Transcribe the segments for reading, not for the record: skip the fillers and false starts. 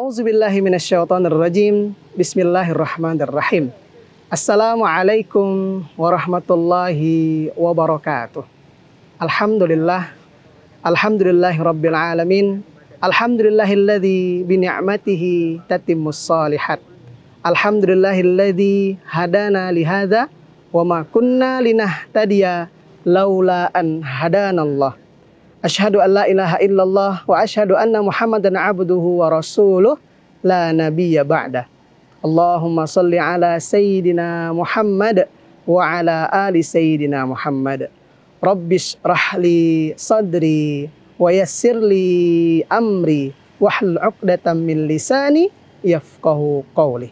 A'udzubillahi minasyaitonirrajim. Bismillahirrahmanirrahim. Assalamualaikum warahmatullahi wabarakatuh. Alhamdulillah. Alhamdulillahi rabbil alamin. Alhamdulillahilladzi bini'matihi tatimmus shalihat. Alhamdulillahilladzi hadana lihadza wa ma kunna linahtadiya laula an hadanallah. Asyhadu an la ilaha illallah wa asyhadu anna Muhammadan abduhu wa rasuluh la nabiyya ba'da. Allahumma salli ala sayyidina Muhammad wa ala ali sayyidina Muhammad. Rabbis rahli sadri wa yassirli amri wahlul 'uqdatam min lisani yafqahu qawli.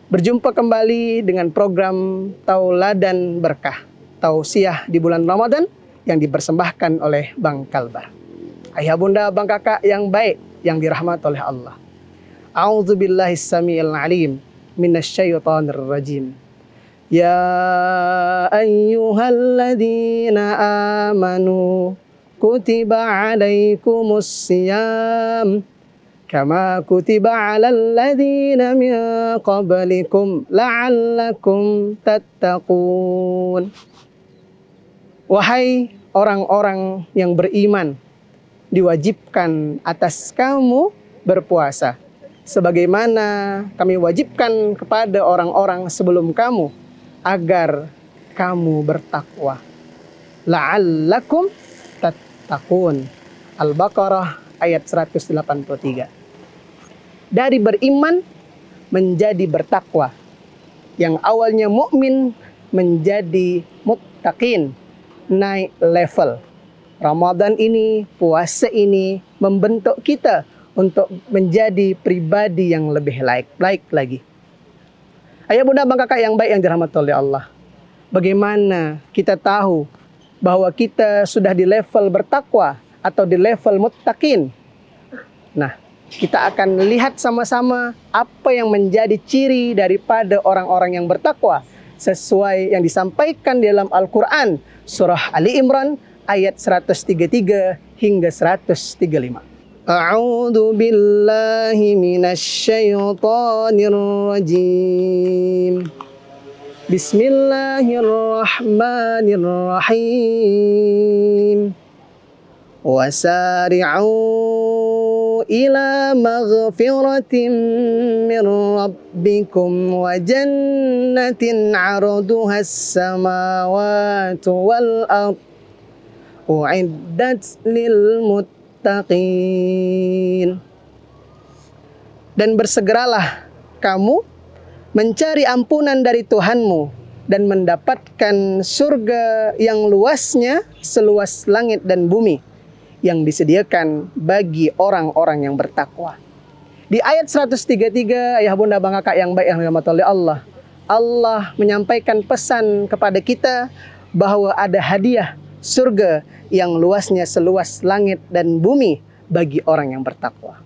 Berjumpa kembali dengan program Tauladan Berkah, tausiah di bulan Ramadan yang dipersembahkan oleh Bang Kalbar. Ayah bunda, bang kakak yang baik yang dirahmati oleh Allah. A'udzubillahis samiil alim minasyaitonir rajim. Ya ayyuhalladzina amanu kutiba alaikumus siyam kama kutiba alal ladzina min qablikum la'allakum tattaqun. Wahai orang-orang yang beriman, diwajibkan atas kamu berpuasa sebagaimana kami wajibkan kepada orang-orang sebelum kamu agar kamu bertakwa. La'allakum tattaqun. Al-Baqarah ayat 183. Dari beriman menjadi bertakwa. Yang awalnya mukmin menjadi muttaqin. Naik level. Ramadan ini, puasa ini membentuk kita untuk menjadi pribadi yang lebih baik lagi. Ayah bunda bang kakak yang baik yang dirahmati oleh Allah. Bagaimana kita tahu bahwa kita sudah di level bertakwa atau di level muttaqin? Nah, kita akan lihat sama-sama apa yang menjadi ciri daripada orang-orang yang bertakwa sesuai yang disampaikan di dalam Al-Quran surah Ali Imran ayat 133 hingga 135. A'udzu billahi minasyaitonir rajim. Bismillahirrahmanirrahim. Wasari'u ila maghfiratin min rabbikum wa jannatin 'arduhas samawati wal ardh u'iddat lil muttaqin. Dan bersegeralah kamu mencari ampunan dari Tuhanmu dan mendapatkan surga yang luasnya seluas langit dan bumi yang disediakan bagi orang-orang yang bertakwa. Di ayat 133, ayah bunda bang kakak yang baik yang dirahmati oleh Allah, Allah menyampaikan pesan kepada kita bahwa ada hadiah surga yang luasnya seluas langit dan bumi bagi orang yang bertakwa.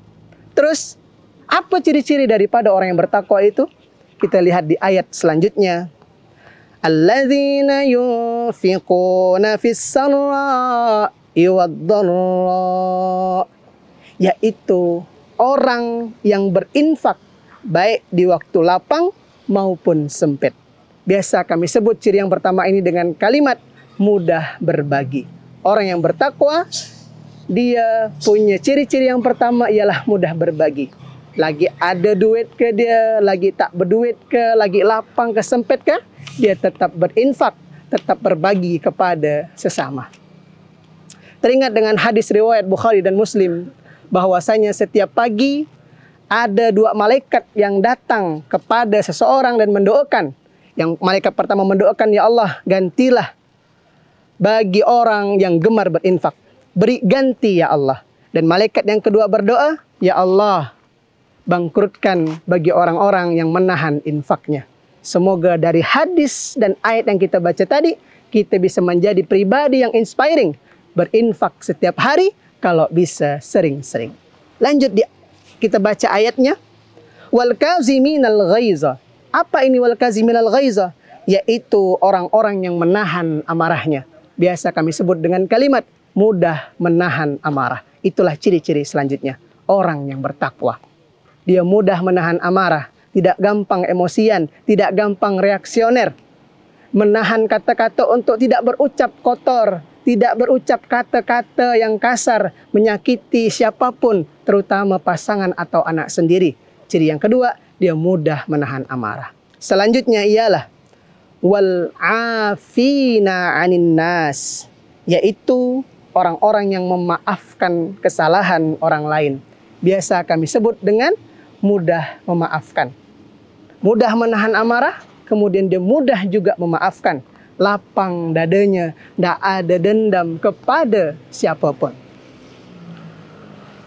Terus, apa ciri-ciri daripada orang yang bertakwa itu? Kita lihat di ayat selanjutnya. Alladzina yunfiquna fis-sarra'i wad-dharra, yaitu orang yang berinfak baik di waktu lapang maupun sempit. Biasa kami sebut ciri yang pertama ini dengan kalimat mudah berbagi. Orang yang bertakwa, dia punya ciri-ciri yang pertama ialah mudah berbagi. Lagi ada duit ke dia, lagi tak berduit ke, lagi lapang ke sempit ke, dia tetap berinfak, tetap berbagi kepada sesama. Teringat dengan hadis riwayat Bukhari dan Muslim bahwasanya setiap pagi ada dua malaikat yang datang kepada seseorang dan mendoakan. Yang malaikat pertama mendoakan, ya Allah, gantilah bagi orang yang gemar berinfak. Beri ganti ya Allah. Dan malaikat yang kedua berdoa, ya Allah, bangkrutkan bagi orang-orang yang menahan infaknya. Semoga dari hadis dan ayat yang kita baca tadi, kita bisa menjadi pribadi yang inspiring. Berinfak setiap hari, kalau bisa sering-sering. Lanjut, kita baca ayatnya. Wal kaziminal ghaiza. Apa ini wal kaziminal ghaiza? Yaitu orang-orang yang menahan amarahnya. Biasa kami sebut dengan kalimat mudah menahan amarah. Itulah ciri-ciri selanjutnya. orang yang bertakwa. Dia mudah menahan amarah, tidak gampang emosian, tidak gampang reaksioner. Menahan kata-kata untuk tidak berucap kotor, tidak berucap kata-kata yang kasar, menyakiti siapapun, terutama pasangan atau anak sendiri. Ciri yang kedua, dia mudah menahan amarah. Selanjutnya ialah wal afina 'anin nas, yaitu orang-orang yang memaafkan kesalahan orang lain. Biasa kami sebut dengan mudah memaafkan. Mudah menahan amarah, kemudian dia mudah juga memaafkan. Lapang dadanya, tidak ada dendam kepada siapapun.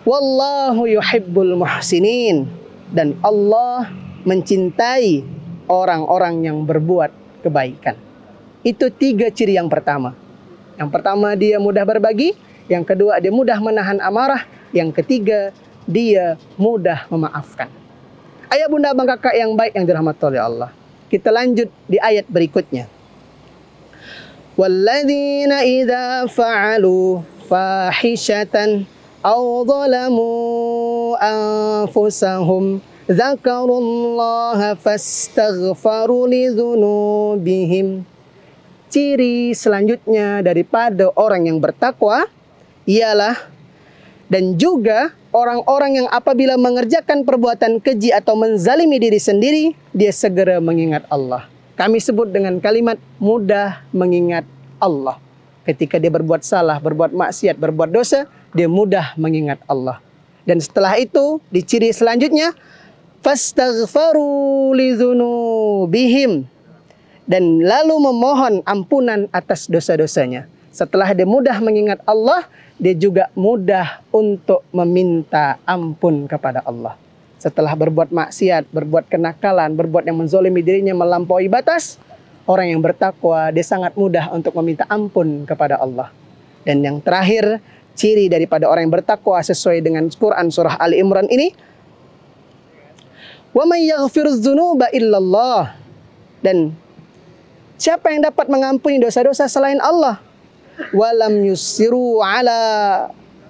Wallahu yuhibbul muhsinin. Dan Allah mencintai orang-orang yang berbuat kebaikan. Itu 3 ciri yang pertama. Yang pertama, dia mudah berbagi. Yang kedua, dia mudah menahan amarah. Yang ketiga, dia mudah memaafkan. Ayah bunda abang kakak yang baik yang dirahmati oleh Allah. Kita lanjut di ayat berikutnya. Walladzina idza fa'alu fahishatan aw zalamu anfusahum dzakarullaha fastaghfaru lidzunubihim. Ciri selanjutnya daripada orang yang bertakwa ialah, dan juga orang-orang yang apabila mengerjakan perbuatan keji atau menzalimi diri sendiri, dia segera mengingat Allah. Kami sebut dengan kalimat mudah mengingat Allah. Ketika dia berbuat salah, berbuat maksiat, berbuat dosa, dia mudah mengingat Allah. Dan setelah itu, di ciri selanjutnya, fastaghfaru lidzunubihim, dan lalu memohon ampunan atas dosa-dosanya. Setelah dia mudah mengingat Allah, dia juga mudah untuk meminta ampun kepada Allah. Setelah berbuat maksiat, berbuat kenakalan, berbuat yang menzolimi dirinya melampaui batas, orang yang bertakwa dia sangat mudah untuk meminta ampun kepada Allah. Dan yang terakhir, ciri daripada orang yang bertakwa sesuai dengan Quran surah Ali Imran ini, wa may yaghfirudz dzunuba illallah, dan siapa yang dapat mengampuni dosa-dosa selain Allah? Walam yusiru ala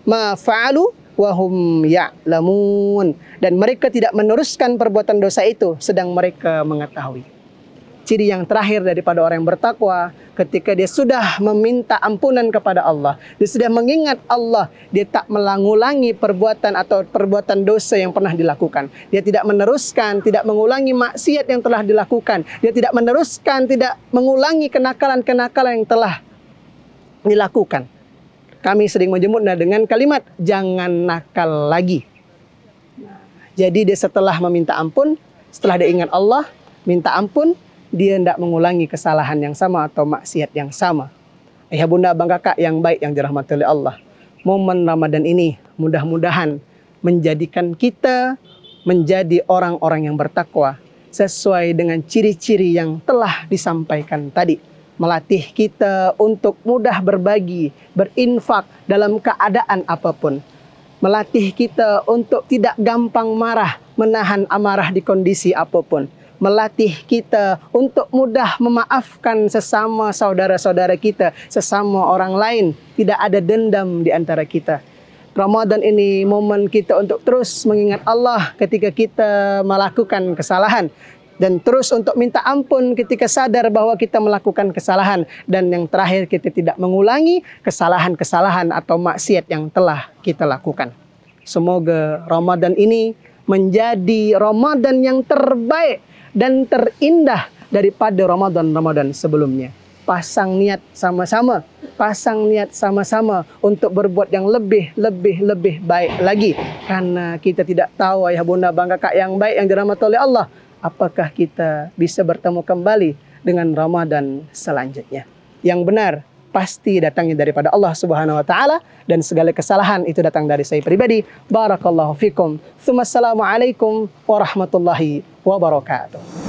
ma fa'alu wahum ya'lamun, dan mereka tidak meneruskan perbuatan dosa itu sedang mereka mengetahui. Ciri yang terakhir daripada orang yang bertakwa, ketika dia sudah meminta ampunan kepada Allah, dia sudah mengingat Allah, dia tak mengulangi perbuatan atau perbuatan dosa yang pernah dilakukan. Dia tidak meneruskan, tidak mengulangi maksiat yang telah dilakukan. Dia tidak meneruskan, tidak mengulangi kenakalan-kenakalan yang telah dilakukan. Kami sering menjemputnya dengan kalimat jangan nakal lagi. Jadi dia setelah meminta ampun, setelah dia ingat Allah, minta ampun, dia tidak mengulangi kesalahan yang sama atau maksiat yang sama. Ayah bunda abang kakak yang baik yang dirahmati oleh Allah, momen Ramadan ini mudah-mudahan menjadikan kita menjadi orang-orang yang bertakwa sesuai dengan ciri-ciri yang telah disampaikan tadi. Melatih kita untuk mudah berbagi, berinfak dalam keadaan apapun. Melatih kita untuk tidak gampang marah, menahan amarah di kondisi apapun. Melatih kita untuk mudah memaafkan sesama saudara-saudara kita, sesama orang lain. Tidak ada dendam di antara kita. Ramadan ini momen kita untuk terus mengingat Allah ketika kita melakukan kesalahan. Dan terus untuk minta ampun ketika sadar bahwa kita melakukan kesalahan. Dan yang terakhir, kita tidak mengulangi kesalahan-kesalahan atau maksiat yang telah kita lakukan. Semoga Ramadan ini menjadi Ramadan yang terbaik dan terindah daripada Ramadan-Ramadan sebelumnya. Pasang niat sama-sama. Pasang niat sama-sama untuk berbuat yang lebih baik lagi. Karena kita tidak tahu ayah bunda abang kakak yang baik yang dirahmati oleh Allah, apakah kita bisa bertemu kembali dengan Ramadan selanjutnya. Yang benar pasti datangnya daripada Allah Subhanahu wa taala, dan segala kesalahan itu datang dari saya pribadi. Barakallahu fikum. Assalamualaikum warahmatullahi wabarakatuh.